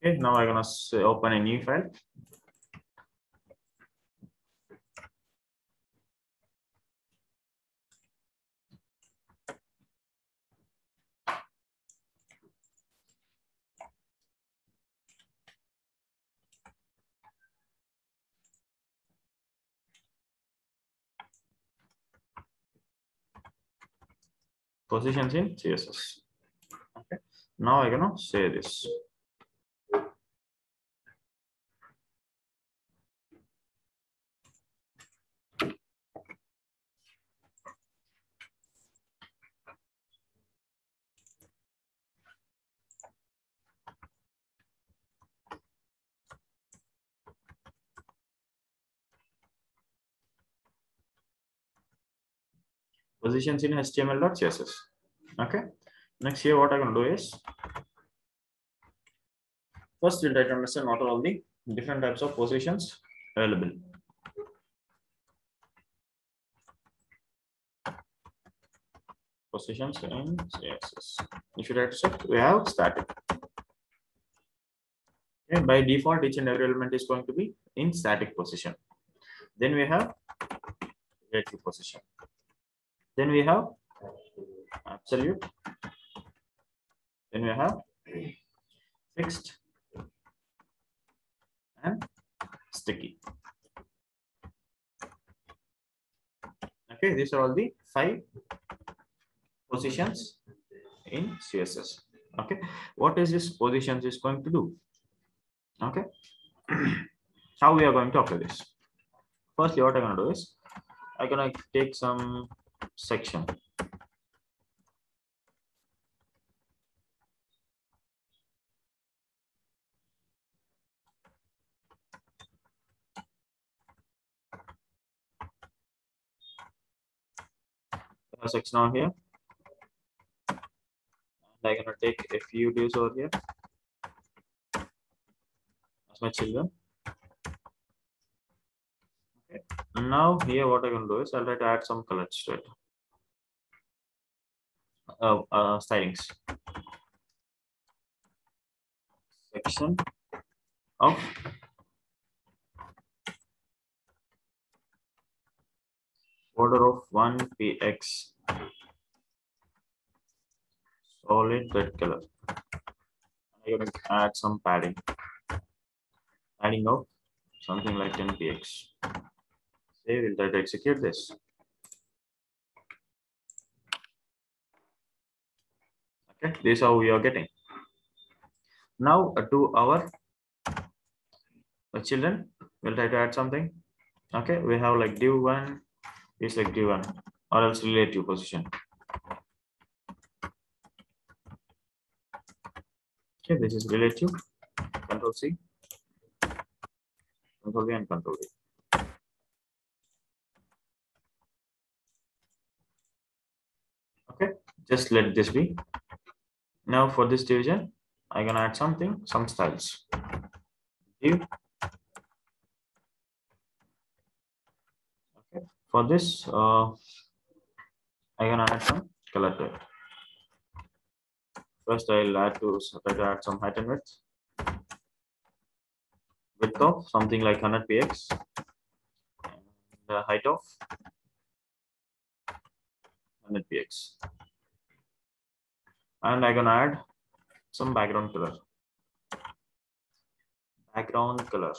Okay, now I'm gonna open a new file. Positions in CSS. Okay, now I'm gonna say this. Positions in HTML.css. Okay, next here what I'm gonna do is first we'll try to understand what are all the different types of positions available. Positions in CSS. If you try to check, we have static. Okay, by default, each and every element is going to be in static position. Then we have relative position. Then we have absolute. Then we have fixed and sticky. Okay, these are all the 5 positions in CSS. Okay, what is this positions is going to do? Okay, how we are going to apply this? Firstly, what I'm going to do is I'm going to take some section. A section over here. And I'm going to take a few divs over here as my children. Okay. Now here what I'm going to do is I'll try to add some colors to it. Stylings. Section of border of 1px solid red color. I'm going to add some padding. Padding of something like 10px. Say we'll try to execute this. Okay, this is how we are getting. Now to our children, we'll try to add something. Okay, we have like div1 is like div1 or else relative position. Okay, this is relative. Control C, Control V, and Control V. Okay, just let this be. Now for this division, I'm gonna add something, some styles. Div. Okay, for this, I'm gonna add some color to it. First, I'll try to add some height and width. Width of something like 100px. And the height of 100px. And I'm gonna add some background color. Background color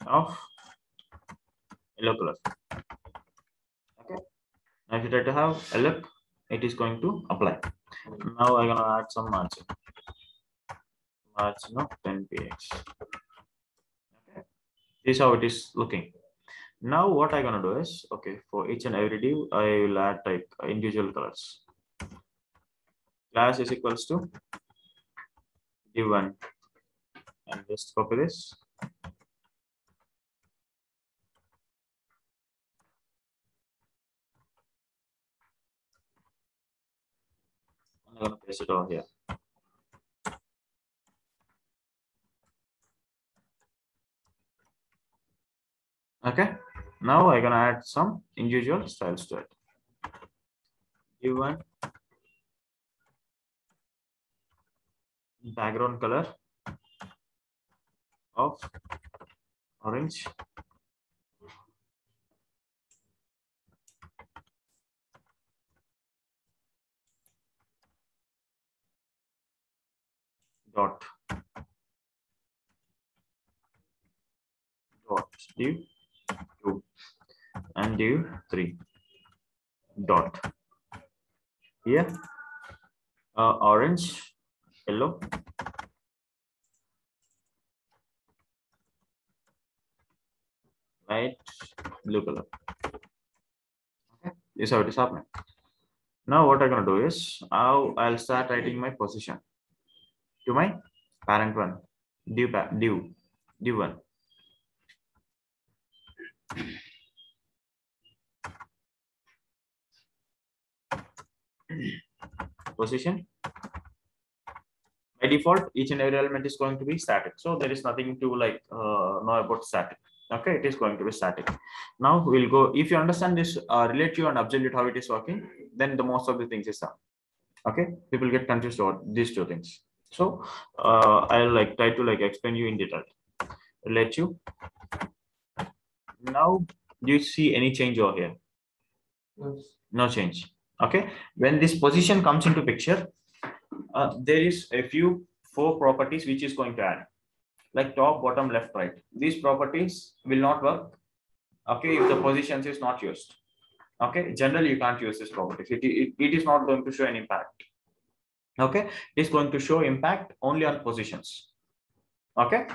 of yellow color. Okay. Now if you try to have a look, it is going to apply. Now I'm gonna add some margin. Margin of 10px. Okay. This is how it is looking. Now what I'm gonna do is, okay, for each and every div, I will add like individual colors. Class is equals to div1, and just copy this. I'm gonna paste it over here. Okay. Now I'm gonna add some individual styles to it. Div1 background color of orange dot div 2 and div 3 dot here orange, yellow, light blue color. Okay, this is how it is happening. Now what I'm gonna do is now I'll start writing my position to my parent one, div one. Position. By default, each and every element is going to be static. So there is nothing to like know about static. Okay, it is going to be static. Now we'll go, if you understand this relative and absolute, how it is working, then the most of the things is done. Okay, people get confused about these two things. So I'll like try to like explain you in detail. Relative. Now, do you see any change over here? Yes. No change. Okay, when this position comes into picture, there is a few 4 properties which is going to add, like top, bottom, left, right. These properties will not work, okay, if the positions is not used. Okay, generally you can't use this properties. It is not going to show an impact. Okay, it is going to show impact only on positions. Okay,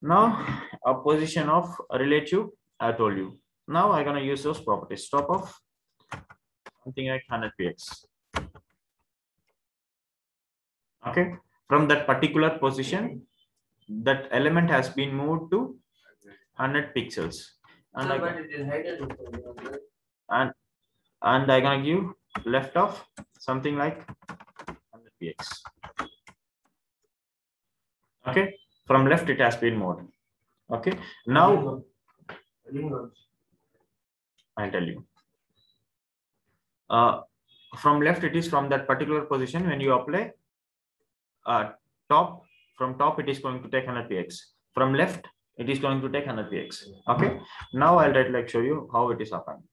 now a position of relative, I told you. Now I'm gonna use those properties. Top of something like 100px. Okay, from that particular position, that element has been moved to 100 pixels, and I'm gonna give left of something like 100px. Okay, from left it has been moved. Okay, now I'll tell you. From left it is from that particular position. When you apply top, from top it is going to take 100px. From left it is going to take 100px. Okay, now I'll try to like show you how it is happening.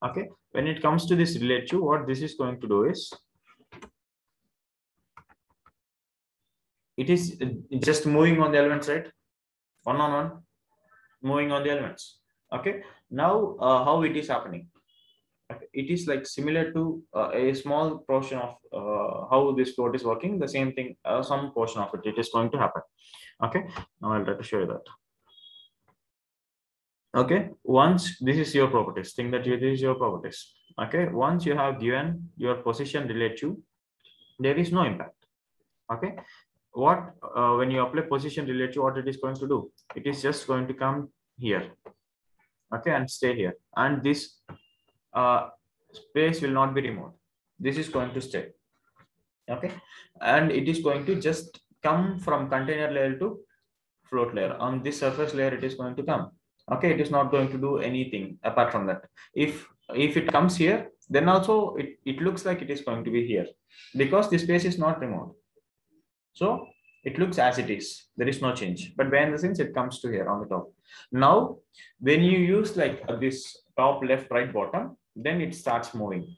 Okay, when it comes to this relative, what this is going to do is it is just moving on the elements, right? One on one, moving on the elements. Okay, now how it is happening? It is like similar to a small portion of how this float is working. The same thing, some portion of it is going to happen. Okay, now I'll try to show you that. Okay, once this is your properties, think that this is your properties. Okay, once you have given your position relative, there is no impact. Okay, what when you apply position relative, what it is going to do? It is just going to come here. Okay, and stay here, and this space will not be removed. This is going to stay. Okay, and it is going to just come from container layer to float layer. On this surface layer it is going to come. Okay, it is not going to do anything apart from that. If it comes here, then also it looks like it is going to be here, because the space is not removed. So it looks as it is, there is no change, but behind the scenes it comes to here on the top. Now when you use like this top, left, right, bottom, then it starts moving.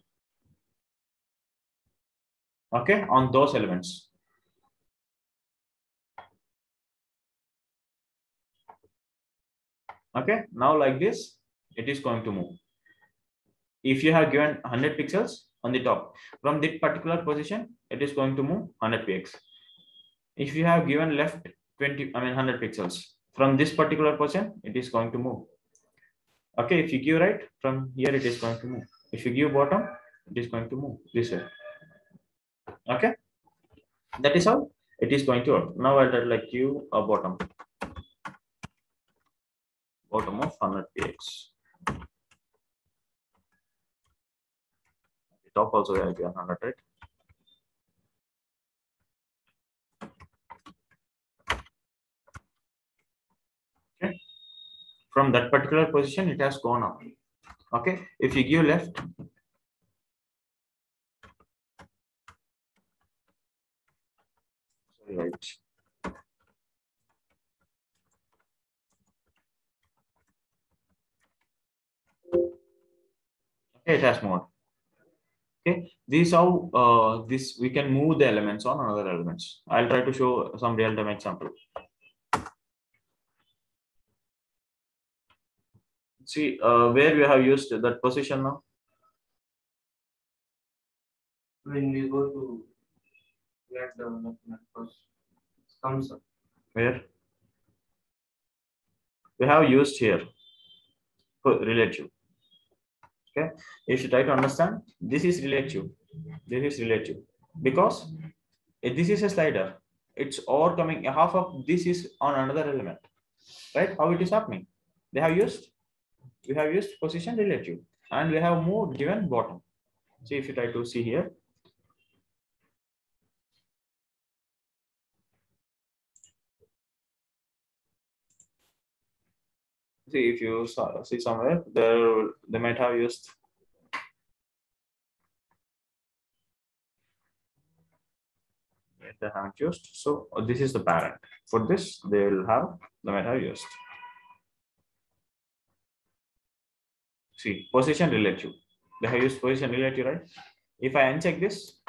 Okay, on those elements. Okay, now like this it is going to move. If you have given 100 pixels on the top, from this particular position it is going to move 100px. If you have given left 100 pixels, from this particular position it is going to move. Okay, if you give right, from here it is going to move. If you give bottom, it is going to move this way. Okay, that is how it is going to work. Now I'll like you a bottom of 100px. Top also will be 100, right? Okay, From that particular position, it has gone up. Okay, if you give left, right, okay, it has more. Okay, these how this we can move the elements on another elements. I'll try to show some real-time example. See where we have used that position now. When we go to get the first comes up. Where we have used here relative. Okay, if you try to understand, this is relative, this is relative, because this is a slider. It's overcoming half of this is on another element, right? How it is happening? They have used, we have used position relative, and we have moved given bottom. See if you try to see here. See if you see somewhere there, they might have used. They haven't used. So this is the parent. For this, they will have, they might have used. See, position relative. They have used position relative, right? If I uncheck this,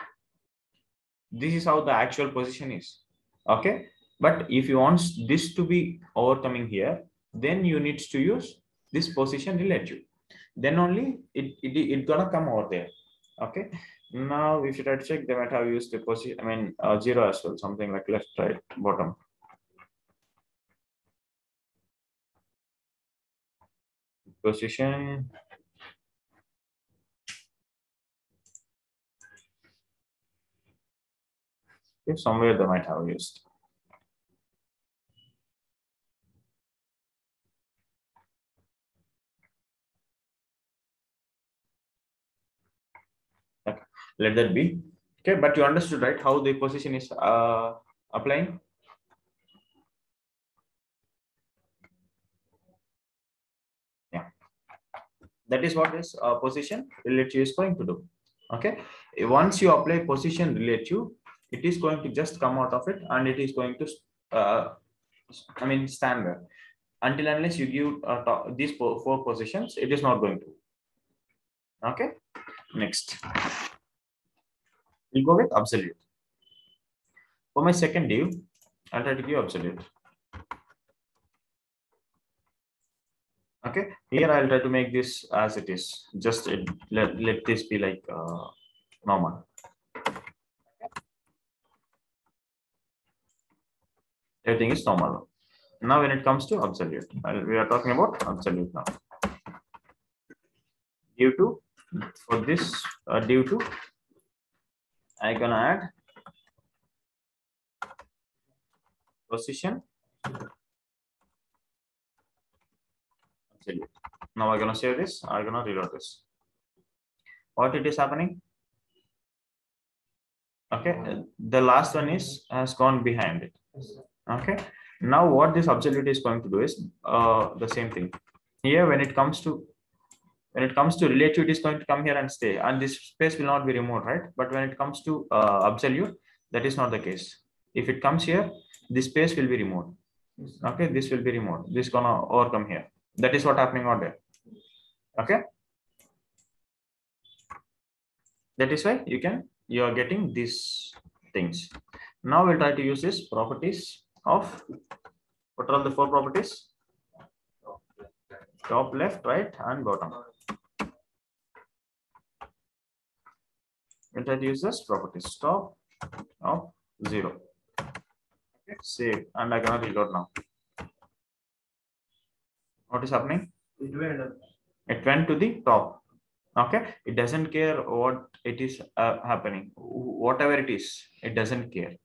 this is how the actual position is. Okay. But if you want this to be overcoming here, then you need to use this position relative. Then only it gonna come over there. Okay. Now, if you try to check, they might have used the position, I mean, 0 as well, something like left, right, bottom. Position. Okay, somewhere they might have used. Okay, let that be. Okay, but you understood, right, how the position is applying? Yeah, that is what is position relative is going to do. Okay, once you apply position relative, it is going to just come out of it, and it is going to I mean stand there until unless you give these four positions, it is not going to. Okay, next we'll go with absolute. For my second div, I'll try to give absolute. Okay, here I'll try to make this as it is. Just let this be like normal. Everything is normal. Now, when it comes to absolute, we are talking about absolute now. Due to, for this due to, I'm gonna add position absolute. Now I'm gonna save this. I'm gonna reload this. What it is happening? Okay, the last one is has gone behind it. Okay, now what this absolute is going to do is the same thing. Here, when it comes to relative, it is going to come here and stay, and this space will not be removed, right? But when it comes to absolute, that is not the case. If it comes here, this space will be removed. Okay, this will be removed. This is gonna overcome here. That is what happening out there. Okay, that is why you are getting these things. Now we'll try to use this properties of, what are the four properties? Top, left, right, and bottom. We'll try to use this properties. Top of 0. Okay, save, and I'm gonna reload now. What is happening? It went to the top. Okay, it doesn't care what it is happening, whatever it is, it doesn't care.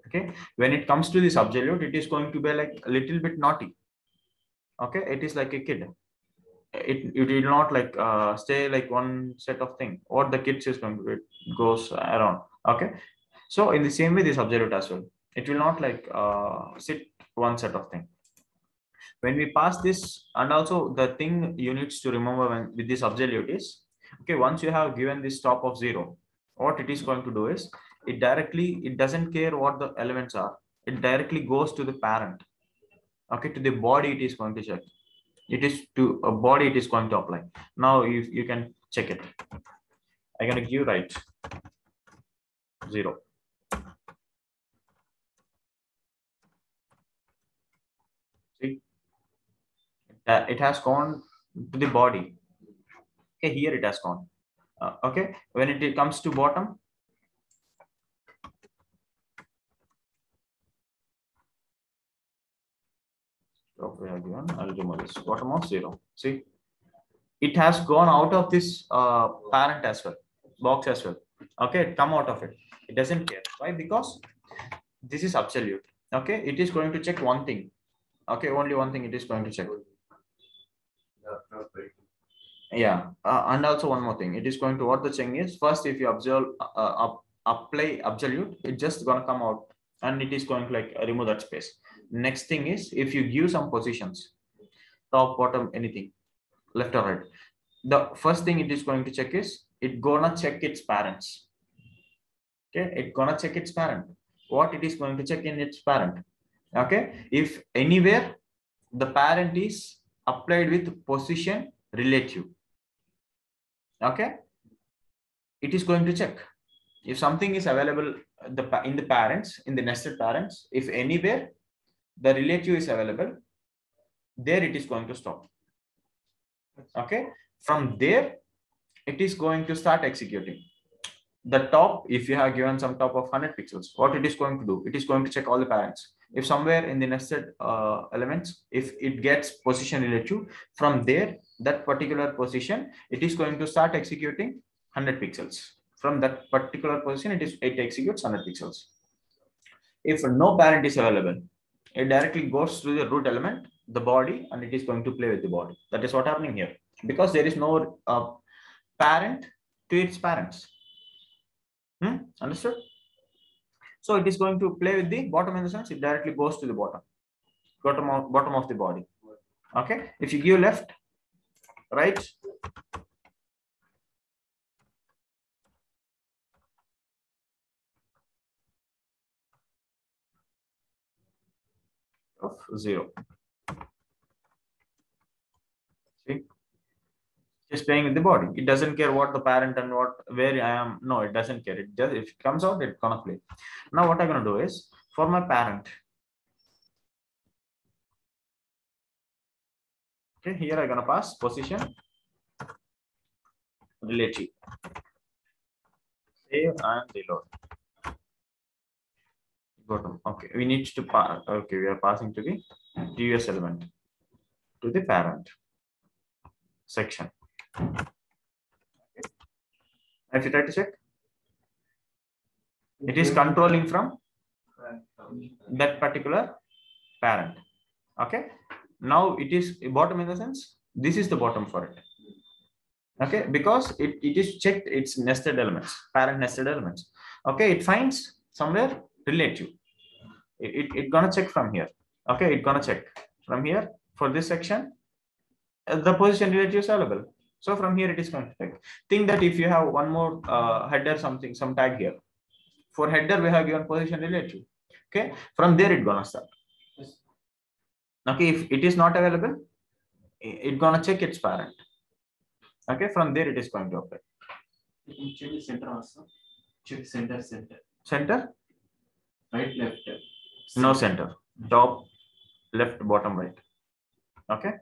Okay, when it comes to this absolute, it is going to be like a little bit naughty. Okay, it is like a kid. It will not like stay like one set of thing. What the kids is going to, it goes around. Okay, so in the same way, this absolute as well, it will not like sit one set of thing. When we pass this, and also the thing you need to remember when with this absolute is, okay, once you have given this top of 0, what it is going to do is, it doesn't care what the elements are, it directly goes to the parent. Okay, to the body it is going to check, it is to a body it is going to apply. Now you can check it. I'm going to give right 0. See, it has gone to the body. Okay, here it has gone. Okay, when it comes to bottom, we have given, I'll remove this bottom of 0. See, it has gone out of this parent as well, box as well. Okay, come out of it. It doesn't care. Why? Because this is absolute. Okay, it is going to check one thing. Okay, only one thing it is going to check. Yeah, and also one more thing. It is going to, what the thing is, first if you observe apply absolute, it's just gonna come out and it is going to like remove that space. Next thing is, if you give some positions, top, bottom, anything, left or right, the first thing it is going to check is, it gonna check its parents. Okay, it gonna check its parent. What it is going to check in its parent? Okay, if anywhere the parent is applied with position relative, okay, it is going to check. If something is available in the parents, in the nested parents, if anywhere the relative is available, there it is going to stop. Okay, from there it is going to start executing. The top, if you have given some top of 100 pixels, what it is going to do, it is going to check all the parents. If somewhere in the nested elements, if it gets position relative, from there, that particular position, it is going to start executing 100 pixels. From that particular position, it executes 100 pixels. If no parent is available, it directly goes to the root element, the body, and it is going to play with the body. That is what happening here, because there is no parent to its parents. Understood? So it is going to play with the bottom, in the sense it directly goes to the bottom of the body. Okay, if you give left, right, of 0. See, just playing with the body. It doesn't care what the parent and where I am. No, it doesn't care. It just, if it comes out, it's gonna play. Now what I'm gonna do is, for my parent, okay, here I'm gonna pass position relative, save and reload. Bottom. Okay, we need to pass. Okay, we are passing to the TUS element, to the parent section. If you try to check, it is controlling from that particular parent. Okay, now it is bottom, in the sense this is the bottom for it. Okay, because it is checked its nested elements, parent nested elements. Okay, it finds somewhere relative, it gonna check from here. Okay, it gonna check from here for this section, the position relative is available. So from here it is going to check. Think that if you have one more header, something, some tag here, for header we have given position relative. Okay, from there it gonna start. Okay, if it is not available, it gonna check its parent. Okay, from there it is going to apply. You can check the center also. Check center. Center? Right, left. No center. Top, left, bottom, right. Okay.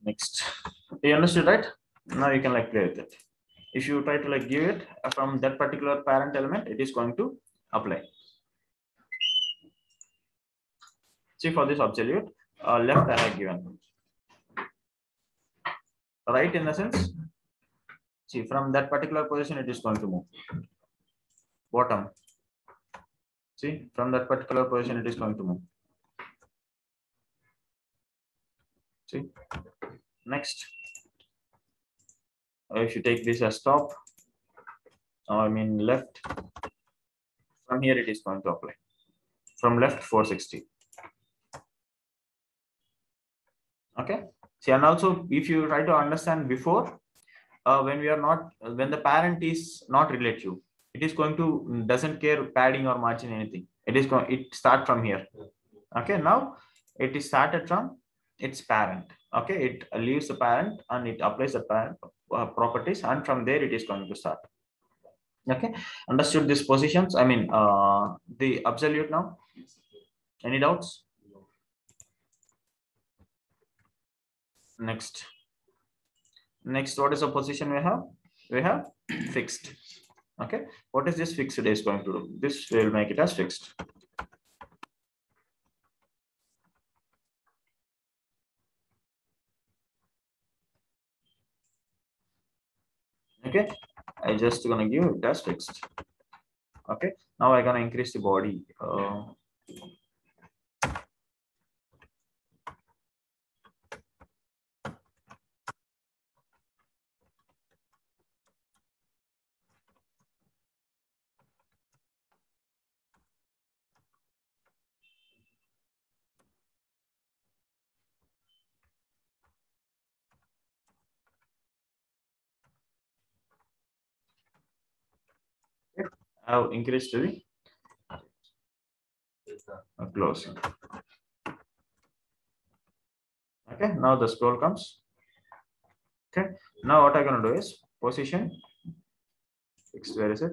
Next. You understood, right? Now you can like play with it. If you try to like give it from that particular parent element, it is going to apply. See, for this absolute, left I have given. Right, in the sense, see, from that particular position it is going to move. Bottom, see, from that particular position it is going to move. See, next, if you take this as top, I mean left, from here it is going to apply. From left 460. Okay. See, and also if you try to understand before, when we are not, when the parent is not relative, it is going to doesn't care padding or margin anything. It is going, it start from here. Okay. Now it is started from its parent. Okay. It leaves the parent and it applies the parent properties, and from there it is going to start. Okay. Understood these positions? I mean, the absolute now. Any doubts? Next. Next, what is the position we have? We have fixed. Okay. What is this fixed is going to do? This will make it as fixed. Okay. I just gonna give it as fixed. Okay. Now I'm gonna increase the body. I've increased the closing. Okay. Now the scroll comes. Okay. Now what I'm gonna do is position fixed. Where is it?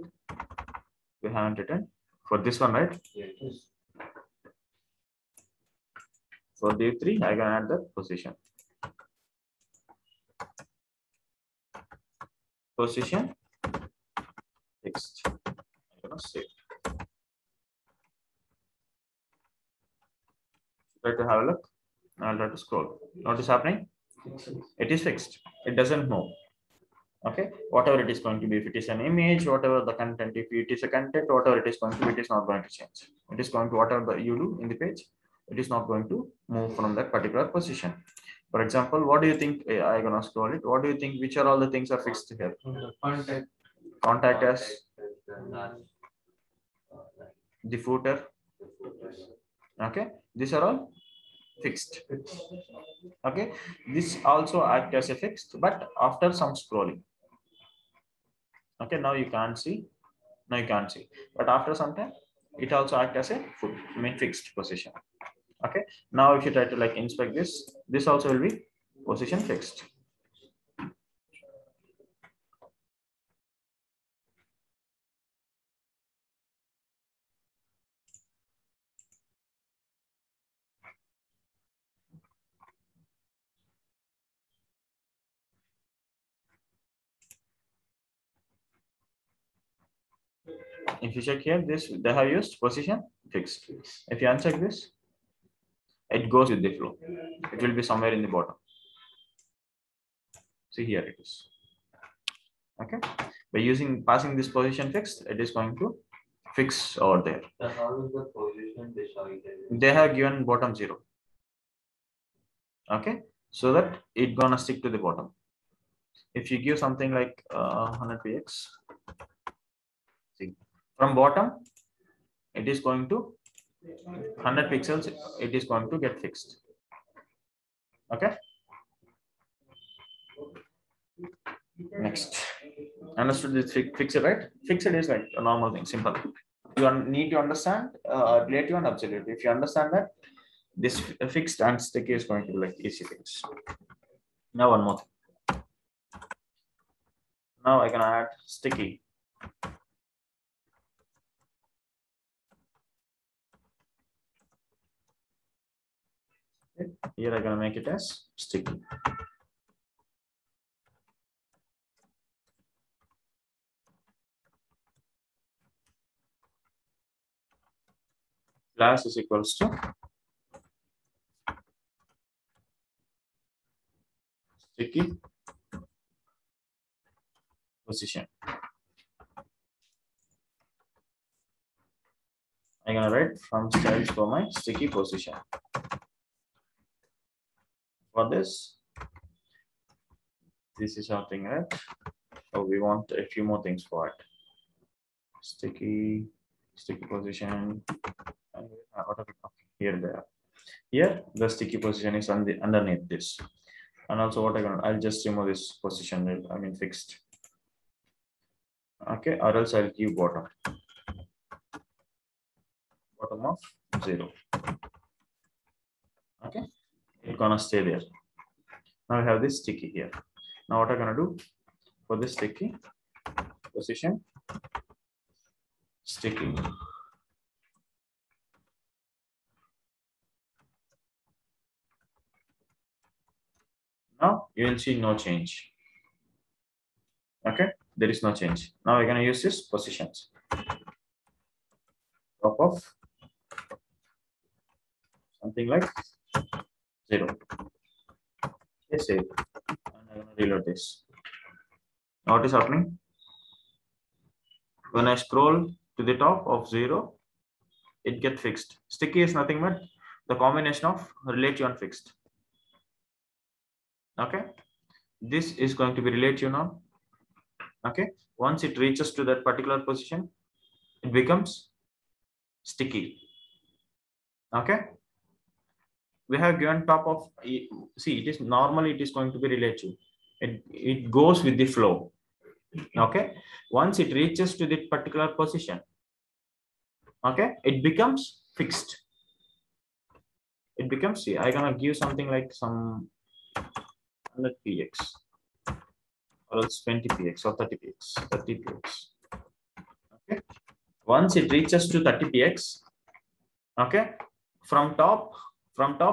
We haven't written for this one, right? Yes. For the 3, I can add the position. Position fixed. I'm gonna save. Try to have a look. I'll try to scroll. Notice happening? It is fixed. It doesn't move. Okay. Whatever it is going to be, if it is an image, whatever the content, if it is a content, whatever it is going to be, it is not going to change. It is going to whatever you do in the page, it is not going to move from that particular position. For example, what do you think? I'm gonna scroll it. What do you think? Which are all the things are fixed here? Contact. Contact as the footer. Okay. These are all fixed. Okay. This also act as a fixed, but after some scrolling. Okay. Now you can't see. Now you can't see. But after some time, it also act as a foot, I mean fixed position. Okay. Now if you try to like inspect this, this also will be position fixed. If you check here, this they have used position fixed. If you uncheck this, it goes with the flow. It will be somewhere in the bottom. See here it is. Okay. By using passing this position fixed, it is going to fix over there. So how is the position decided? They have given bottom 0. Okay. So that it gonna stick to the bottom. If you give something like 100 px, see from bottom, it is going to 100 pixels. It is going to get fixed. Okay. Next, understood this fixed, right? Fixed is like a normal thing, simple. You need to understand relative and absolute. If you understand that, this fixed and sticky is going to be like easy things. Now one more thing. Now I can add sticky. Here I'm gonna make it as sticky. Class is equals to sticky position. I'm gonna write from styles for my sticky position. For this is something, right? So we want a few more things for it. Sticky position, and here there. Here, the sticky position is on the underneath this. And also what I'll just remove this position, I mean fixed. Okay, or else I'll give bottom of 0. Okay, it's gonna stay there. Now I have this sticky here. Now what I'm gonna do for this sticky position, sticky. Now you will see no change. Okay, there is no change. Now we're gonna use this positions. Top of something like 0. Okay, save. And I'm gonna reload this. Now what is happening? When I scroll to the top of 0, it gets fixed. Sticky is nothing but the combination of relative and fixed. Okay, this is going to be relative now. Okay, once it reaches to that particular position, it becomes sticky. Okay, we have given top of, see, it is normally it is going to be relative. It goes with the flow. Okay, once it reaches to that particular position, okay, it becomes fixed. It becomes, see, I'm gonna give something like some 100 px or else 20 px or 30 px, 30 px. Okay, once it reaches to 30 px, okay, from top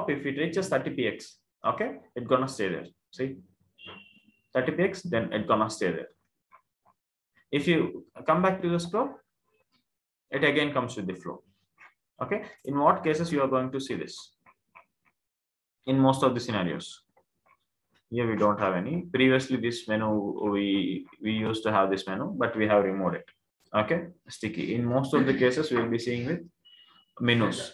if it reaches 30 px, okay, it's gonna stay there. See, 30 px, then it's gonna stay there. If you come back to the scroll, it again comes with the flow. Okay, in what cases you are going to see this? In most of the scenarios. Here we don't have any. Previously this menu we used to have this menu, but we have removed it. Okay, sticky. In most of the cases we will be seeing with menus.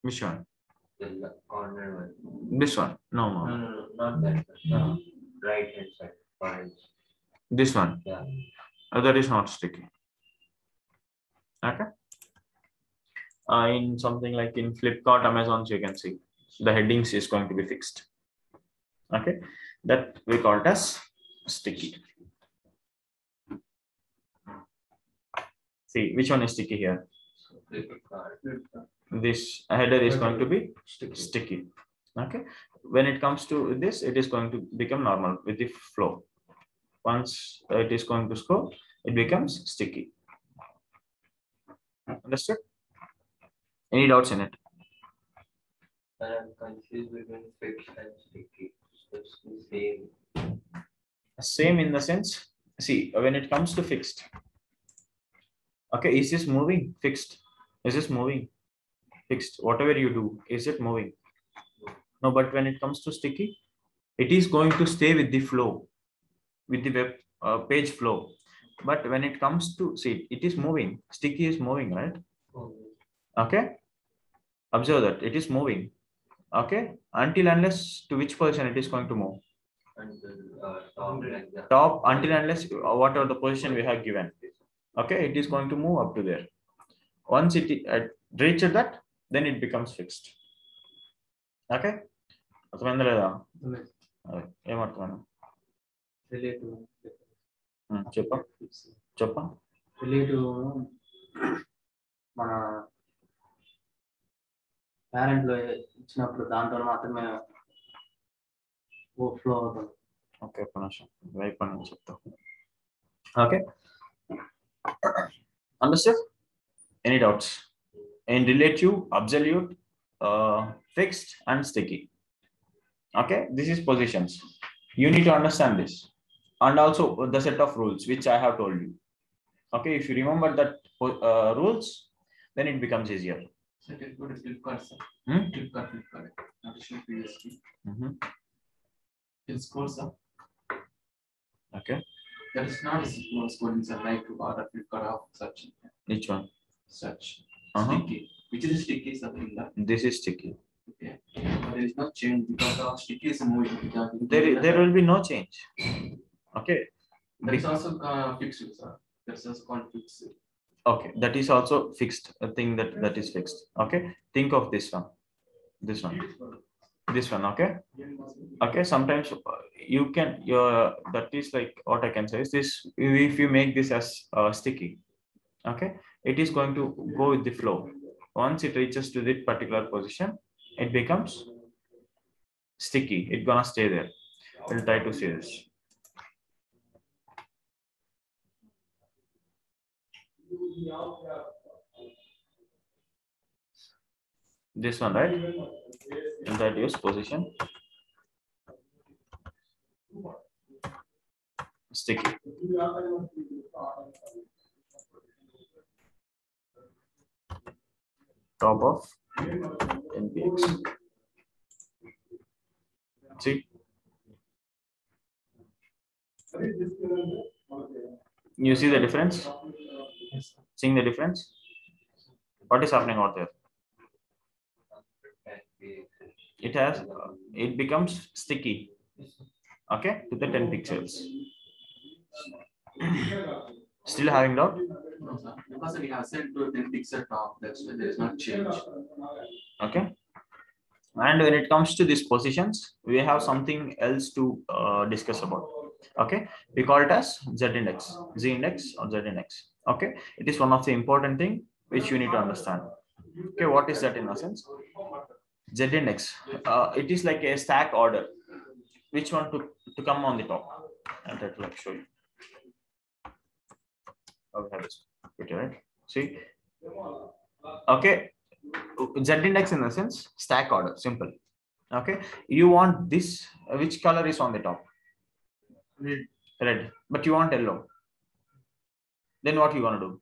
Which one? The corner one. This one? No, not that one. Right hand side. Orange. This one? Yeah. That is not sticky. Okay. In something like in Flipkart, Amazon, you can see the headings is going to be fixed. Okay, that we call it as sticky. See, which one is sticky here? This header is going to be sticky. Okay, when it comes to this, it is going to become normal with the flow. Once it is going to scroll, it becomes sticky. Understood? Any doubts in it? I'm confused between fixed and sticky. It's the same. Same in the sense, see, when it comes to fixed, okay, is this moving? Fixed. Is this moving? Fixed. Whatever you do, is it moving? No, but when it comes to sticky, it is going to stay with the flow, with the web page flow. But when it comes to, see, it is moving. Sticky is moving, right? Okay. Observe that it is moving. Okay. Until unless to which position it is going to move? Until Top, until unless whatever the position we have given. Okay, it is going to move up to there. Once it reaches that, then it becomes fixed. Okay. చెప్పా relative మన parent లో ఇచ్చినప్పుడు దాంట్లో మాత్రమే flow అవుతుంది. Okay, ఒక నిమిషం వైపు అని చెప్తా. Okay, understood? Any doubts? In relative, absolute, fixed and sticky. Okay, this is positions. You need to understand this, and also the set of rules which I have told you. Okay, if you remember that rules, then it becomes easier. So it go to Flipkart, sir. Flipkart. Not issue previously. It's scores up. Okay. That is not a scoring, sir. Like to order Flipkart of such. Which one? Such. Sticky. Which is sticky, something like. This is sticky. Okay. But there is no change because of sticky is moving. There will be no change. Okay. That is also fixed, sir. That's also called fixed. Okay, that is also fixed. A thing that is fixed. Okay, think of this one, this one, this one. Okay, okay. Sometimes you can your that is like what I can say is this. If you make this as sticky, okay, it is going to go with the flow. Once it reaches to that particular position, it becomes sticky. It's gonna stay there. We'll try to see this. This one, right? In that use position sticky. Top of NPX. See, you see the difference? Seeing the difference? What is happening out there? It has, it becomes sticky. Okay, to the 10 pixels. Still having doubt? No, sir. Because we have set to 10 pixel top, that's why there is not change. Okay. And when it comes to these positions, we have something else to discuss about. Okay, we call it as Z index, Z index or Z index. Okay, it is one of the important thing which you need to understand. Okay, what is that in essence? Z index, it is like a stack order. Which one to come on the top? And that will show you. I will have this picture, right? See, okay, Z index in the sense stack order, simple. Okay, you want this, which color is on the top? Red. Red, but you want yellow. Then what you gonna do?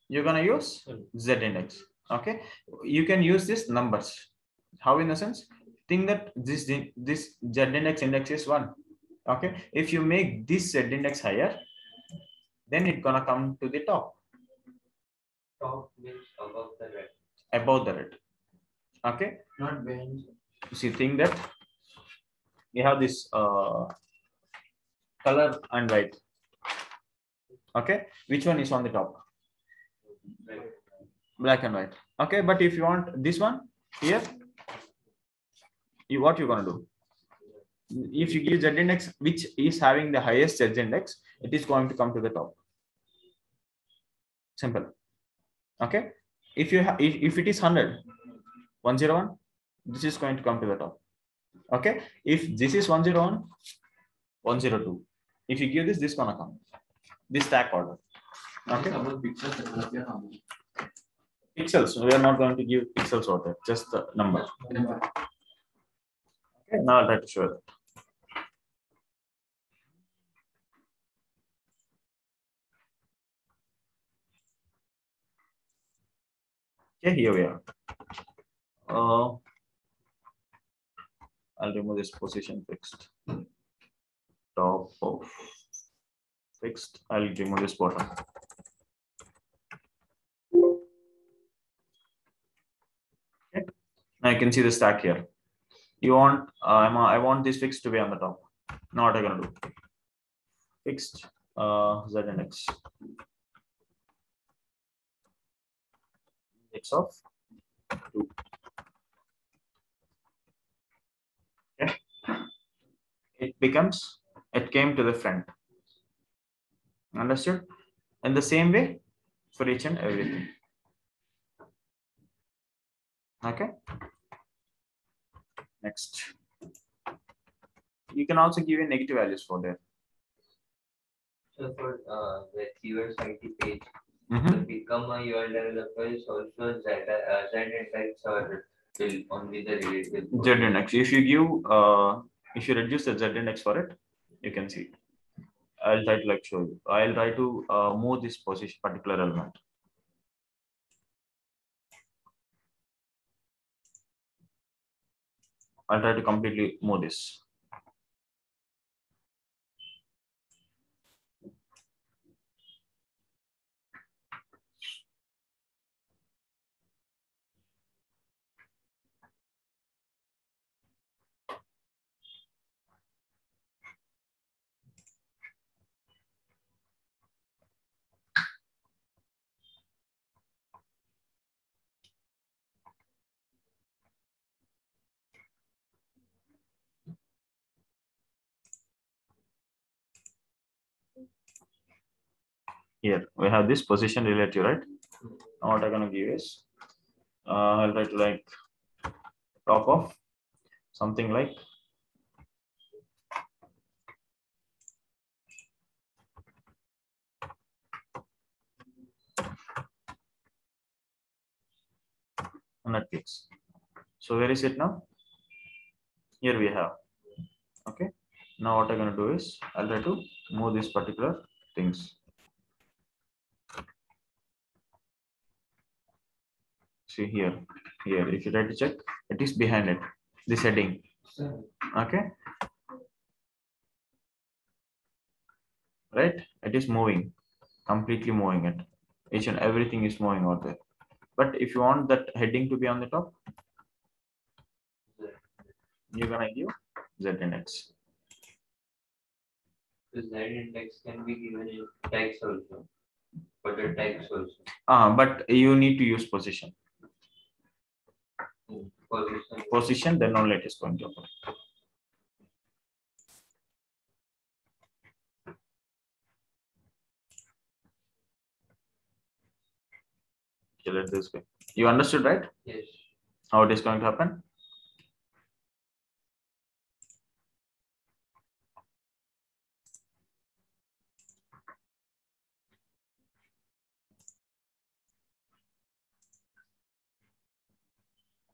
You're gonna use Z index. Okay, you can use this numbers. How in the sense? Think that this Z index is 1. Okay, if you make this Z index higher, then it's gonna come to the top. Top means above the red. Above the red. Okay, Not behind. so you think that you have this color and white. Okay, which one is on the top? Black and white. Okay, but if you want this one here, what you gonna do? If you give Z index which is having the highest Z index, it is going to come to the top. Simple. Okay, if you if it is 100, 101, this is going to come to the top. Okay, if this is 101, 102, if you give this gonna come, this stack order. Okay, pixels, we are not going to give pixels order, just the number. Okay, now I'll try to show that. Okay, here we are. I'll remove this position fixed. Top of fixed. I'll remove this bottom. Okay. Now you can see the stack here. You want I want this fixed to be on the top. Now what I'm gonna do? Fixed Z index. Index of 2. Okay. It becomes, it came to the front. Understood? In the same way for each and everything. Okay. Next. You can also give a negative values for that. So for the keyword IT page, Mm-hmm. to become a UI developer is also Z index or will only the related Z index. If you give if you reduce the Z index for it, you can see. I'll try to like show you. I'll try to move this position particular element. I'll try to completely move this. Here we have this position relative, right? Now what I'm gonna give is I'll write like top of something like Netflix. So where is it now? Here we have. Okay. Now what I'm gonna do is I'll try to move these particular things. See here, if you try to check, it is behind it, this heading. Okay, right? It is moving, completely moving it. Each and everything is moving out there. But if you want that heading to be on the top, you're gonna give Z index. The Z index can be given in text also, for the text also. But you need to use position. Position. Position, then only it is going to open. Okay, let this go. You understood, right? Yes. How it is going to happen?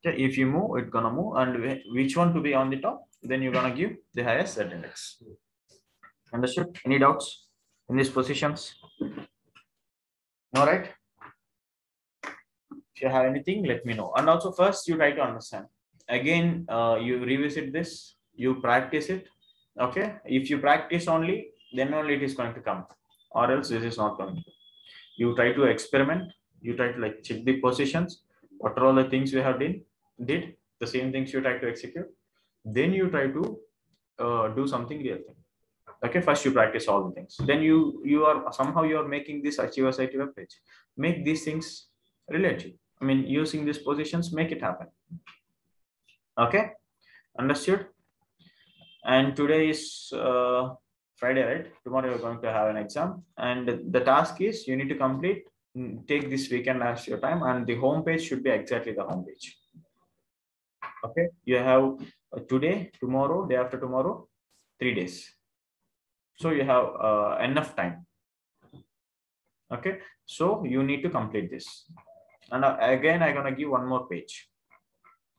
Okay, if you move, it's gonna move, and which one to be on the top, then you're gonna give the highest Z index. Understood? Any doubts in these positions? No, right? If you have anything, let me know. And also, first you try to understand. Again, you revisit this, you practice it. Okay, if you practice only, then only it is going to come, or else this is not going to. You try to experiment. You try to like check the positions. What are all the things you have did the same things you try to execute. Then you try to do something real thing. Okay, first you practice all the things, then you are somehow you are making this achievers IT web page. Make these things relative. I mean, using these positions, make it happen. Okay, understood? And today is Friday, right? Tomorrow you're going to have an exam, and the task is you need to complete. Take this weekend as your time, and the home page should be exactly the home page. Okay, you have today, tomorrow, day after tomorrow, 3 days. So you have enough time. Okay, so you need to complete this. And again, I'm gonna give one more page.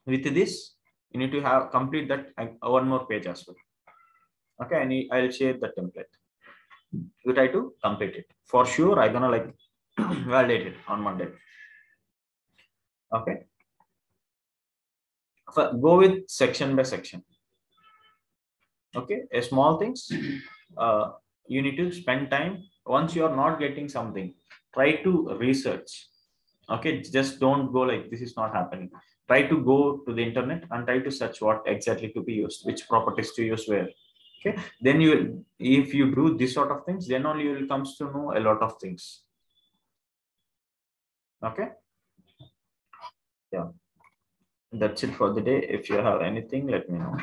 With this, you need to have complete that one more page as well. Okay, and I'll share the template. You try to complete it. For sure, I'm gonna like validate it on Monday. Okay. Go with section by section. Okay, a small things. You need to spend time. Once you are not getting something, try to research. Okay, just don't go like this is not happening. Try to go to the internet and try to search what exactly to be used, which properties to use where. Okay, then you, if you do this sort of things, then only you will comes to know a lot of things. Okay, yeah, that's it for the day. If you have anything, let me know.